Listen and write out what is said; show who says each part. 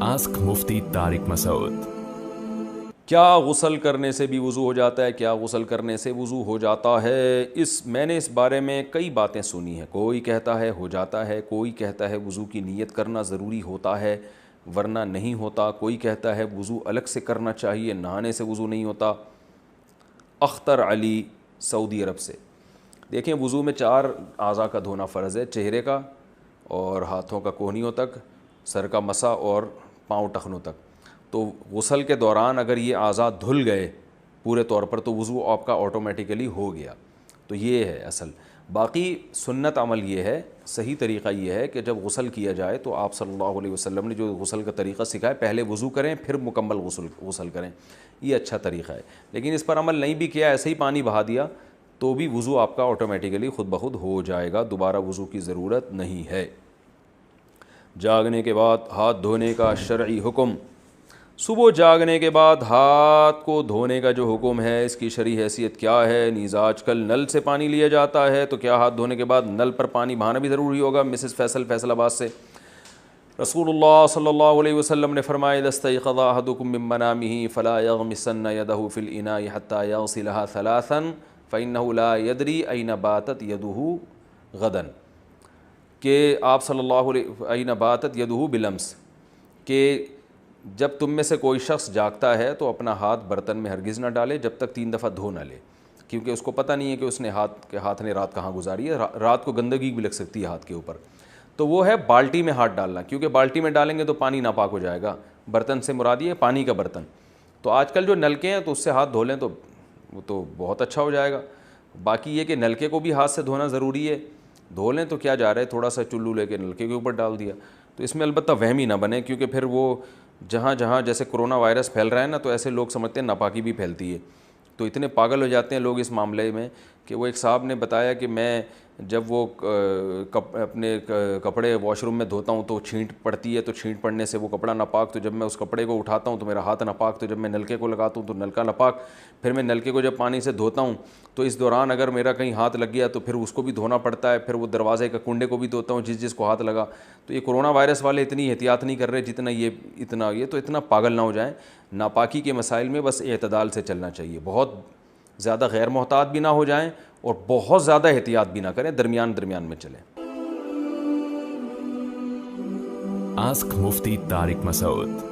Speaker 1: Ask Mufti Tariq Masood.
Speaker 2: کیا غسل کرنے سے بھی وضو ہو جاتا ہے؟ کیا غسل کرنے سے وضو ہو جاتا ہے؟ میں نے اس بارے میں کئی باتیں سنی ہیں. کوئی کہتا ہے ہو جاتا ہے، کوئی کہتا ہے وضو کی نیت کرنا ضروری ہوتا ہے ورنہ نہیں ہوتا، کوئی کہتا ہے وضو الگ سے کرنا چاہیے، نہانے سے وضو نہیں ہوتا. اختر علی سعودی عرب سے. دیکھیں، وضو میں 4 اعضاء کا دھونا فرض ہے: چہرے کا اور ہاتھوں کا کونیوں تک، سر کا مسا اور پاؤں ٹخنوں تک. تو غسل کے دوران اگر یہ اعضاء دھل گئے پورے طور پر تو وضو آپ کا آٹومیٹیکلی ہو گیا. تو یہ ہے اصل. باقی سنت عمل یہ ہے، صحیح طریقہ یہ ہے کہ جب غسل کیا جائے تو آپ صلی اللہ علیہ وسلم نے جو غسل کا طریقہ سکھایا، پہلے وضو کریں پھر مکمل غسل کریں. یہ اچھا طریقہ ہے. لیکن اس پر عمل نہیں بھی کیا، ایسے ہی پانی بہا دیا تو بھی وضو آپ کا آٹومیٹیکلی خود بخود ہو جائے گا، دوبارہ وضو کی ضرورت نہیں ہے. جاگنے کے بعد ہاتھ دھونے کا شرعی حکم. صبح جاگنے کے بعد ہاتھ کو دھونے کا جو حکم ہے، اس کی شرعی حیثیت کیا ہے؟ نیز آج کل نل سے پانی لیا جاتا ہے، تو کیا ہاتھ دھونے کے بعد نل پر پانی بہانا بھی ضروری ہوگا؟ مسز فیصل، فیصل آباد سے. رسول اللہ صلی اللہ علیہ وسلم نے فرمایا: اذا استيقظ احدكم من منامه فلا يغمسن يده في الاناء حتى يغسلها ثلاثا فانه لا يدري اين باتت يده غدا. کہ آپ صلی اللہ علیہ اين باتت يده بلمس، کہ جب تم میں سے کوئی شخص جاگتا ہے تو اپنا ہاتھ برتن میں ہرگز نہ ڈالے جب تک 3 دفعہ دھو نہ لے، کیونکہ اس کو پتہ نہیں ہے کہ اس نے ہاتھ نے رات کہاں گزاری ہے. رات کو گندگی بھی لگ سکتی ہے ہاتھ کے اوپر. تو وہ ہے بالٹی میں ہاتھ ڈالنا، کیونکہ بالٹی میں ڈالیں گے تو پانی ناپاک ہو جائے گا. برتن سے مراد یہ پانی کا برتن. تو آج کل جو نلکے ہیں تو اس سے ہاتھ دھو لیں تو وہ تو بہت اچھا ہو جائے گا. باقی یہ کہ نلکے کو بھی ہاتھ سے دھونا ضروری ہے، دھو لیں تو کیا جا رہا ہے، تھوڑا سا چلو لے کے نلکے کے اوپر ڈال دیا. تو اس میں البتہ وہمی نہ بنے، کیونکہ پھر وہ جہاں جہاں جیسے کرونا وائرس پھیل رہا ہے نا، تو ایسے لوگ سمجھتے ہیں ناپاکی بھی پھیلتی ہے. تو اتنے پاگل ہو جاتے ہیں لوگ اس معاملے میں کہ وہ ایک صاحب نے بتایا کہ میں جب وہ اپنے کپڑے واش روم میں دھوتا ہوں تو چھینٹ پڑتی ہے، تو چھینٹ پڑنے سے وہ کپڑا ناپاک، تو جب میں اس کپڑے کو اٹھاتا ہوں تو میرا ہاتھ ناپاک، تو جب میں نلکے کو لگاتا ہوں تو نلکا ناپاک، پھر میں نلکے کو جب پانی سے دھوتا ہوں تو اس دوران اگر میرا کہیں ہاتھ لگ گیا تو پھر اس کو بھی دھونا پڑتا ہے، پھر وہ دروازے کا کنڈے کو بھی دھوتا ہوں جس کو ہاتھ لگا. تو یہ کرونا وائرس والے اتنی احتیاط نہیں کر رہے جتنا یہ تو اتنا پاگل نہ ہو جائیں. ناپاکی کے مسائل میں بس اعتدال سے چلنا چاہیے، بہت زیادہ غیر محتاط بھی نہ ہو جائیں اور بہت زیادہ احتیاط بھی نہ کریں، درمیان میں چلیں.
Speaker 1: Ask Mufti Tariq Masood.